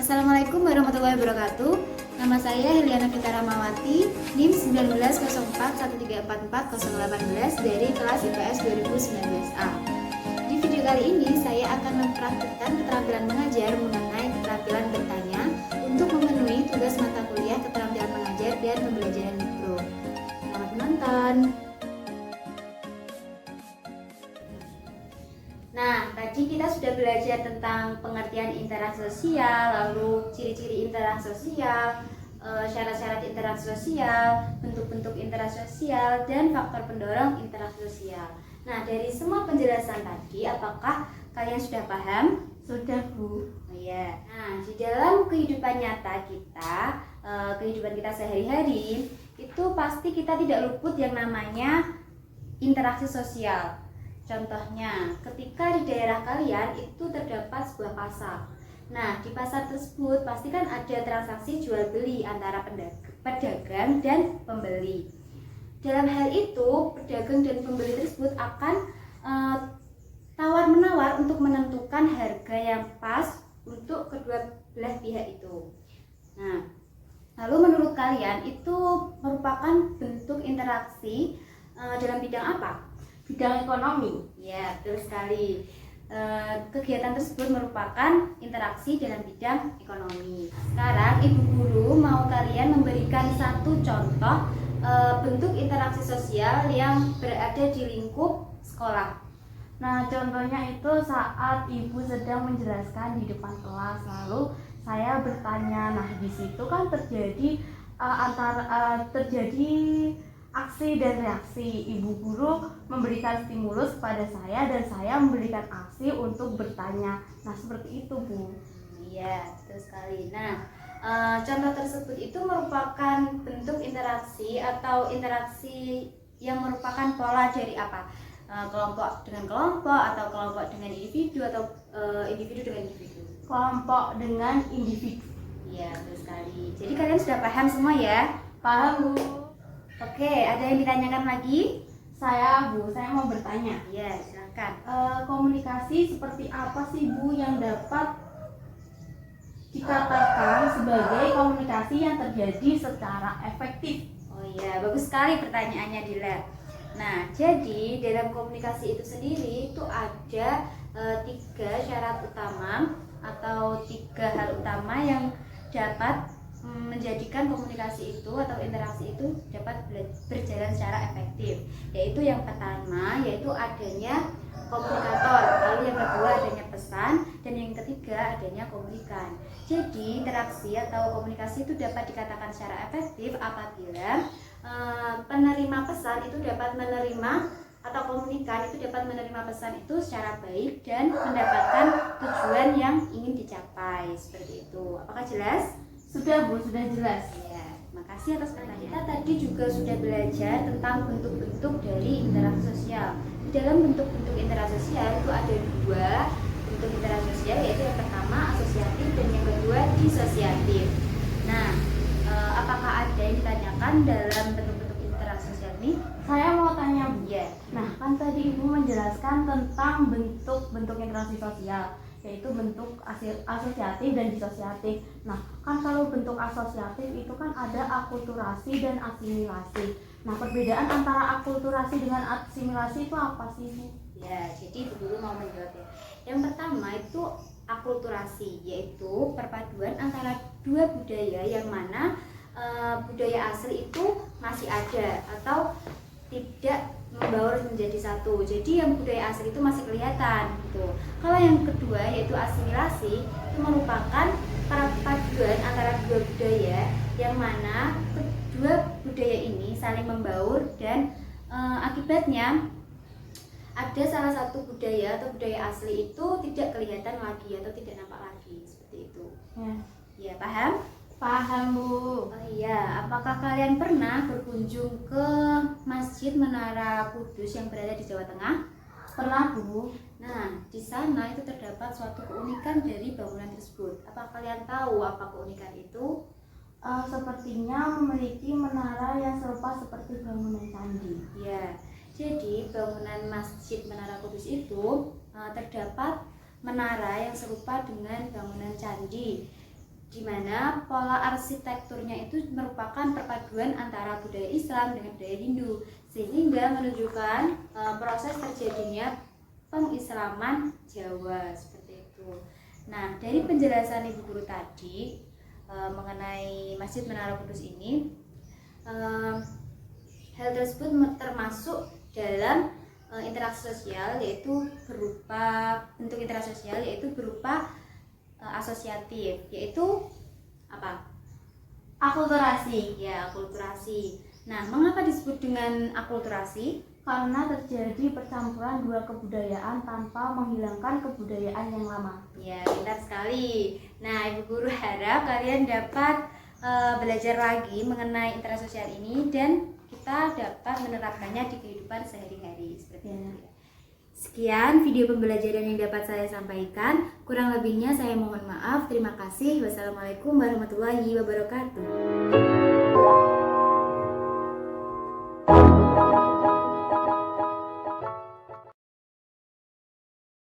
Assalamualaikum warahmatullahi wabarakatuh. Nama saya Heliana Pita Ramawati, NIM 190413440818 dari kelas IPS 2019A. Di video kali ini saya akan mempraktikkan keterampilan mengajar mengenai keterampilan bertanya untuk memenuhi tugas mata kuliah keterampilan mengajar dan pembelajaran mikro. Selamat menonton. Nah, tadi kita sudah belajar tentang pengertian interaksi sosial, lalu ciri-ciri interaksi sosial, syarat-syarat interaksi sosial, bentuk-bentuk interaksi sosial, dan faktor pendorong interaksi sosial. Nah, dari semua penjelasan tadi, apakah kalian sudah paham? Sudah, Bu. Oh iya. Nah, di dalam kehidupan nyata kita, kehidupan kita sehari-hari, itu pasti kita tidak luput yang namanya interaksi sosial. Contohnya, ketika di daerah kalian itu terdapat sebuah pasar. Nah, di pasar tersebut pasti kan ada transaksi jual beli antara pedagang dan pembeli. Dalam hal itu, pedagang dan pembeli tersebut akan tawar-menawar untuk menentukan harga yang pas untuk kedua belah pihak itu. Nah, lalu menurut kalian itu merupakan bentuk interaksi dalam bidang apa? Bidang ekonomi. Ya, betul sekali. Kegiatan tersebut merupakan interaksi dalam bidang ekonomi. Sekarang Ibu Guru mau kalian memberikan satu contoh bentuk interaksi sosial yang berada di lingkup sekolah. Nah, contohnya itu saat Ibu sedang menjelaskan di depan kelas, lalu saya bertanya. Nah, di situ kan terjadi terjadi aksi dan reaksi. Ibu guru memberikan stimulus kepada saya dan saya memberikan aksi untuk bertanya. Nah, seperti itu, Bu. Iya, betul sekali. Nah, contoh tersebut itu merupakan bentuk interaksi atau interaksi yang merupakan pola dari apa? Kelompok dengan kelompok atau kelompok dengan individu atau individu dengan individu? Kelompok dengan individu. Iya, betul sekali. Jadi kalian sudah paham semua ya? Paham, Bu? Oke, ada yang ditanyakan lagi? Saya mau bertanya. Iya, silakan. Komunikasi seperti apa sih, Bu, yang dapat dikatakan sebagai komunikasi yang terjadi secara efektif? Oh iya, bagus sekali pertanyaannya, Dila. Nah, jadi dalam komunikasi itu sendiri itu ada 3 syarat utama atau 3 hal utama yang dapat menjadikan komunikasi itu atau interaksi itu dapat berjalan secara efektif. Yaitu yang pertama, yaitu adanya komunikator, lalu yang kedua adanya pesan, dan yang ketiga adanya komunikan. Jadi interaksi atau komunikasi itu dapat dikatakan secara efektif apabila penerima pesan itu dapat menerima atau komunikan itu dapat menerima pesan itu secara baik dan mendapatkan tujuan yang ingin dicapai. Seperti itu. Apakah jelas? Sudah, Bu, sudah jelas. Ya, makasih atas pertanyaan. Kita tadi juga sudah belajar tentang bentuk-bentuk dari interaksi sosial. Di dalam bentuk-bentuk interaksi sosial itu ada 2 bentuk interaksi sosial, yaitu yang pertama asosiatif dan yang kedua disosiatif. Nah, apakah ada yang ditanyakan dalam bentuk-bentuk interaksi sosial ini? Saya mau tanya, Bu. Ya. Nah, kan tadi Ibu menjelaskan tentang bentuk-bentuk interaksi sosial, yaitu bentuk asosiatif dan disosiatif. Nah, kan kalau bentuk asosiatif itu kan ada akulturasi dan asimilasi. Nah, perbedaan antara akulturasi dengan asimilasi itu apa sih, Bu? Ya, jadi Ibu Guru mau menjawab ya. Yang pertama itu akulturasi, yaitu perpaduan antara 2 budaya yang mana budaya asli itu masih ada atau tidak membaur menjadi satu. Jadi yang budaya asli itu masih kelihatan gitu. Kalau yang kedua yaitu asimilasi, itu merupakan perpaduan antara 2 budaya yang mana kedua budaya ini saling membaur dan akibatnya ada salah satu budaya atau budaya asli itu tidak kelihatan lagi atau tidak nampak lagi, seperti itu. Ya, paham? Paham, Bu. Oh iya, apakah kalian pernah berkunjung ke Masjid Menara Kudus yang berada di Jawa Tengah? Pernah, Bu. Nah, di sana itu terdapat suatu keunikan dari bangunan tersebut. Apa kalian tahu apa keunikan itu? Sepertinya memiliki menara yang serupa seperti bangunan candi. Ya, jadi bangunan Masjid Menara Kudus itu terdapat menara yang serupa dengan bangunan candi. di mana pola arsitekturnya itu merupakan perpaduan antara budaya Islam dengan budaya Hindu, sehingga menunjukkan proses terjadinya pengislaman Jawa seperti itu. Nah, dari penjelasan Ibu Guru tadi mengenai Masjid Menara Kudus ini, hal tersebut termasuk dalam interaksi sosial, yaitu berupa bentuk interaksi sosial, yaitu berupa asosiatif, yaitu apa? Akulturasi. Ya, akulturasi. Nah, mengapa disebut dengan akulturasi? Karena terjadi percampuran dua kebudayaan tanpa menghilangkan kebudayaan yang lama. Ya, pintar sekali. Nah, Ibu Guru harap kalian dapat belajar lagi mengenai interaksi sosial ini dan kita dapat menerapkannya di kehidupan sehari-hari seperti itu. Sekian video pembelajaran yang dapat saya sampaikan. Kurang lebihnya saya mohon maaf. Terima kasih. Wassalamualaikum warahmatullahi wabarakatuh.